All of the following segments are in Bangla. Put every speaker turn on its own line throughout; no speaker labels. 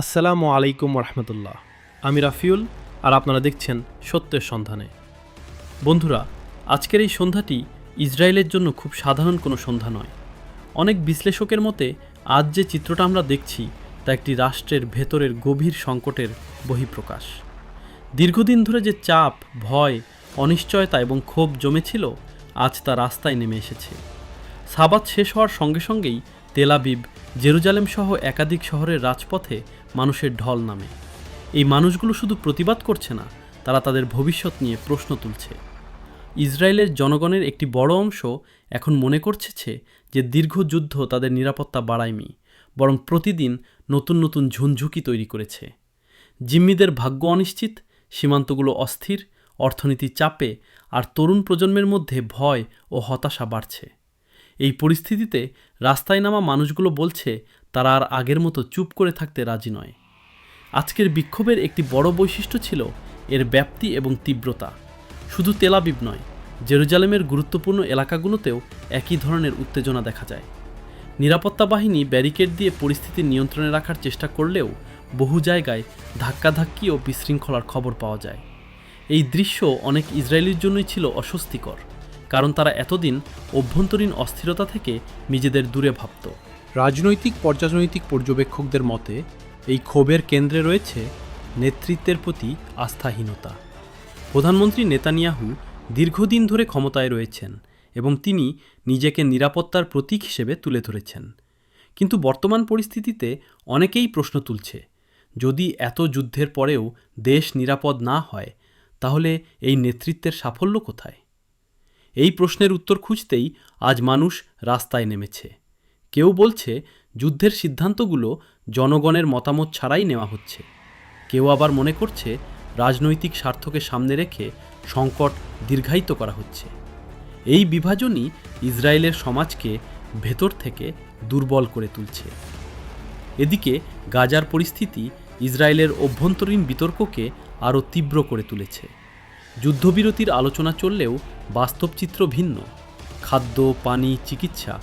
আসসালামু আলাইকুম রহমতুল্লাহ। আমি রাফিউল, আর আপনারা দেখছেন সত্যের সন্ধানে। বন্ধুরা, আজকের এই সন্ধ্যাটি ইসরায়েলের জন্য খুব সাধারণ কোনো সন্ধ্যা নয়। অনেক বিশ্লেষকের মতে আজ যে চিত্রটা আমরা দেখছি তা একটি রাষ্ট্রের ভেতরের গভীর সংকটের বহিঃপ্রকাশ। দীর্ঘদিন ধরে যে চাপ, ভয়, অনিশ্চয়তা এবং ক্ষোভ জমেছিল, আজ তা রাস্তায় নেমে এসেছে। সাবাত শেষ হওয়ার সঙ্গে সঙ্গেই তেল আবিব, জেরুজালেম সহ একাধিক শহরের রাজপথে মানুষের ঢল নামে। এই মানুষগুলো শুধু প্রতিবাদ করছে না, তারা তাদের ভবিষ্যৎ নিয়ে প্রশ্ন তুলছে। ইসরায়েলের জনগণের একটি বড় অংশ এখন মনে করছে যে দীর্ঘ যুদ্ধ তাদের নিরাপত্তা বাড়ায়নি, বরং প্রতিদিন নতুন নতুন ঝুঁঝুঁকি তৈরি করেছে। জিম্মিদের ভাগ্য অনিশ্চিত, সীমান্তগুলো অস্থির, অর্থনীতির চাপে আর তরুণ প্রজন্মের মধ্যে ভয় ও হতাশা বাড়ছে। এই পরিস্থিতিতে রাস্তায় নামা মানুষগুলো বলছে তারা আর আগের মতো চুপ করে থাকতে রাজি নয়। আজকের বিক্ষোভের একটি বড় বৈশিষ্ট্য ছিল এর ব্যাপ্তি এবং তীব্রতা। শুধু তেল আবিব নয়, জেরুজালেমের গুরুত্বপূর্ণ এলাকাগুলোতেও একই ধরনের উত্তেজনা দেখা যায়। নিরাপত্তা বাহিনী ব্যারিকেড দিয়ে পরিস্থিতি নিয়ন্ত্রণে রাখার চেষ্টা করলেও বহু জায়গায় ধাক্কাধাক্কি ও বিশৃঙ্খলার খবর পাওয়া যায়। এই দৃশ্য অনেক ইসরায়েলির জন্যই ছিল অস্বস্তিকর, কারণ তারা এতদিন অভ্যন্তরীণ অস্থিরতা থেকে নিজেদের দূরে ভাবত।
রাজনৈতিক পর্যবেক্ষকদের মতে এই ক্ষোভের কেন্দ্রে রয়েছে নেতৃত্বের প্রতি আস্থাহীনতা। প্রধানমন্ত্রী নেতানিয়াহু দীর্ঘদিন ধরে ক্ষমতায় রয়েছেন এবং তিনি নিজেকে নিরাপত্তার প্রতীক হিসেবে তুলে ধরেছেন। কিন্তু বর্তমান পরিস্থিতিতে অনেকেই প্রশ্ন তুলছে, যদি এত যুদ্ধের পরেও দেশ নিরাপদ না হয়, তাহলে এই নেতৃত্বের সাফল্য কোথায়? এই প্রশ্নের উত্তর খুঁজতেই আজ মানুষ রাস্তায় নেমেছে। কেউ বলছে যুদ্ধের সিদ্ধান্তগুলো জনগণের মতামত ছাড়াই নেওয়া হচ্ছে। কেউ আবার মনে করছে রাজনৈতিক স্বার্থকে সামনে রেখে সংকট দীর্ঘায়িত করা হচ্ছে। এই বিভাজনই ইসরায়েলের সমাজকে ভেতর থেকে দুর্বল করে তুলছে। এদিকে গাজার পরিস্থিতি ইসরায়েলের অভ্যন্তরীণ বিতর্ককে আরও তীব্র করে তুলেছে। যুদ্ধবিরতির আলোচনা চললেও বাস্তব চিত্র ভিন্ন। খাদ্য, পানি, চিকিৎসা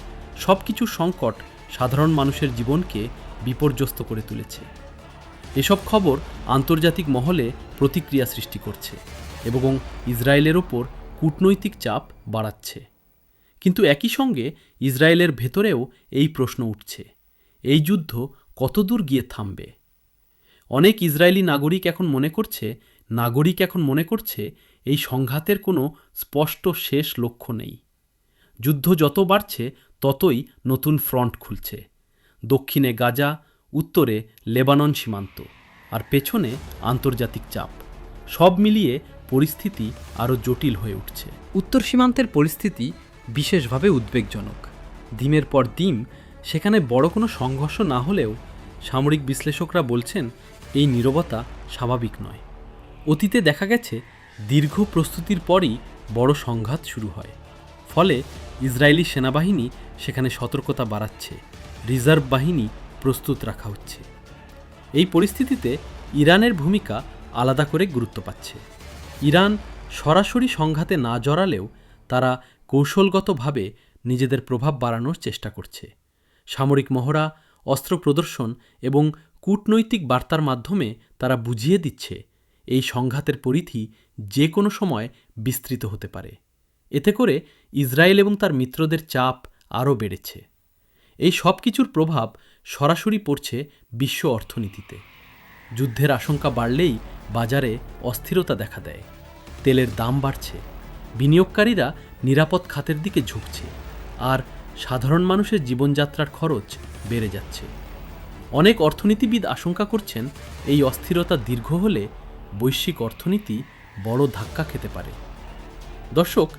সব কিছুর সংকট সাধারণ মানুষের জীবনকে বিপর্যস্ত করে তুলেছে। এসব খবর আন্তর্জাতিক মহলে প্রতিক্রিয়া সৃষ্টি করছে এবং ইসরায়েলের ওপর কূটনৈতিক চাপ বাড়াচ্ছে। কিন্তু একই সঙ্গে ইসরায়েলের ভেতরেও এই প্রশ্ন উঠছে, এই যুদ্ধ কতদূর গিয়ে থামবে? অনেক ইসরায়েলি নাগরিক এখন মনে করছে এই সংঘাতের কোনো স্পষ্ট শেষ লক্ষ্য নেই। যুদ্ধ যত বাড়ছে ততই নতুন ফ্রন্ট খুলছে। দক্ষিণে গাজা, উত্তরে লেবানন সীমান্ত, আর পেছনে আন্তর্জাতিক চাপ। সব মিলিয়ে পরিস্থিতি আরও জটিল হয়ে উঠছে।
উত্তর সীমান্তের পরিস্থিতি বিশেষভাবে উদ্বেগজনক। দিনের পর দিন সেখানে বড় কোনো সংঘর্ষ না হলেও সামরিক বিশ্লেষকরা বলছেন এই নীরবতা স্বাভাবিক নয়। অতীতে দেখা গেছে দীর্ঘ প্রস্তুতির পরই বড় সংঘাত শুরু হয়। ফলে ইসরায়েলি সেনাবাহিনী সেখানে সতর্কতা বাড়াচ্ছে, রিজার্ভ বাহিনী প্রস্তুত রাখা হচ্ছে। এই পরিস্থিতিতে ইরানের ভূমিকা আলাদা করে গুরুত্ব পাচ্ছে। ইরান সরাসরি সংঘাতে না জড়ালেও তারা কৌশলগতভাবে নিজেদের প্রভাব বাড়ানোর চেষ্টা করছে। সামরিক মহড়া, অস্ত্র প্রদর্শন এবং কূটনৈতিক বার্তার মাধ্যমে তারা বুঝিয়ে দিচ্ছে এই সংঘাতের পরিধি যে কোনো সময় বিস্তৃত হতে পারে। এতে করে ইসরায়েল এবং তার মিত্রদের চাপ আরও বেড়েছে। এই সব কিছুর প্রভাব সরাসরি পড়ছে বিশ্ব অর্থনীতিতে। যুদ্ধের আশঙ্কা বাড়লেই বাজারে অস্থিরতা দেখা দেয়, তেলের দাম বাড়ছে, বিনিয়োগকারীরা নিরাপদ খাতের দিকে ঝুঁকছে, আর সাধারণ মানুষের জীবনযাত্রার খরচ বেড়ে যাচ্ছে। অনেক অর্থনীতিবিদ আশঙ্কা করছেন এই অস্থিরতা দীর্ঘ হলে বৈশ্বিক অর্থনীতি বড় ধাক্কা খেতে পারে। দর্শক,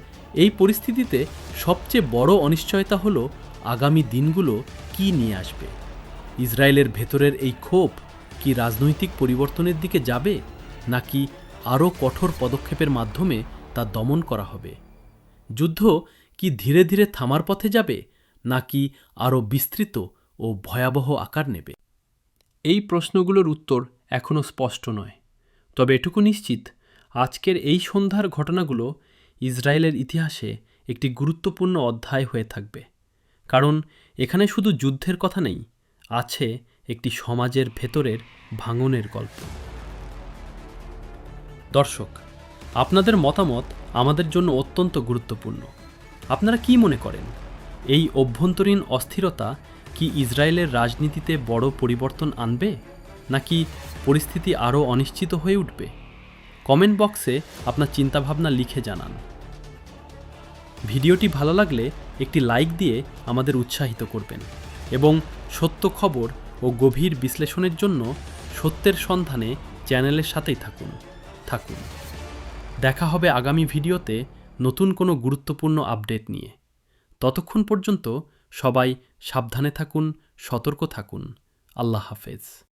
এই পরিস্থিতিতে সবচেয়ে বড় অনিশ্চয়তা হলো আগামী দিনগুলো কি নিয়ে আসবে। ইসরায়েলের ভেতরের এই ক্ষোভ কি রাজনৈতিক পরিবর্তনের দিকে যাবে, নাকি আরও কঠোর পদক্ষেপের মাধ্যমে তা দমন করা হবে? যুদ্ধ কি ধীরে ধীরে থামার পথে যাবে, নাকি আরও বিস্তৃত ও ভয়াবহ আকার নেবে?
এই প্রশ্নগুলোর উত্তর এখনও স্পষ্ট নয়। তবে এটুকু নিশ্চিত, আজকের এই সন্ধ্যার ঘটনাগুলো ইসরায়েলের ইতিহাসে একটি গুরুত্বপূর্ণ অধ্যায় হয়ে থাকবে। কারণ এখানে শুধু যুদ্ধের কথা নেই, আছে একটি সমাজের ভেতরের ভাঙনের গল্প। দর্শক, আপনাদের মতামত আমাদের জন্য অত্যন্ত গুরুত্বপূর্ণ। আপনারা কি মনে করেন, এই অভ্যন্তরীণ অস্থিরতা কি ইসরায়েলের রাজনীতিতে বড় পরিবর্তন আনবে, নাকি পরিস্থিতি আরও অনিশ্চিত হয়ে উঠবে? কমেন্ট বক্সে আপনার চিন্তাভাবনা লিখে জানান। ভিডিওটি ভালো লাগলে একটি লাইক দিয়ে আমাদের উৎসাহিত করবেন এবং সত্য খবর ও গভীর বিশ্লেষণের জন্য সত্যের সন্ধানে চ্যানেলের সাথেই থাকুন। দেখা হবে আগামী ভিডিওতে নতুন কোনো গুরুত্বপূর্ণ আপডেট নিয়ে। ততক্ষণ পর্যন্ত সবাই সাবধানে থাকুন, সতর্ক থাকুন। আল্লাহ হাফেজ।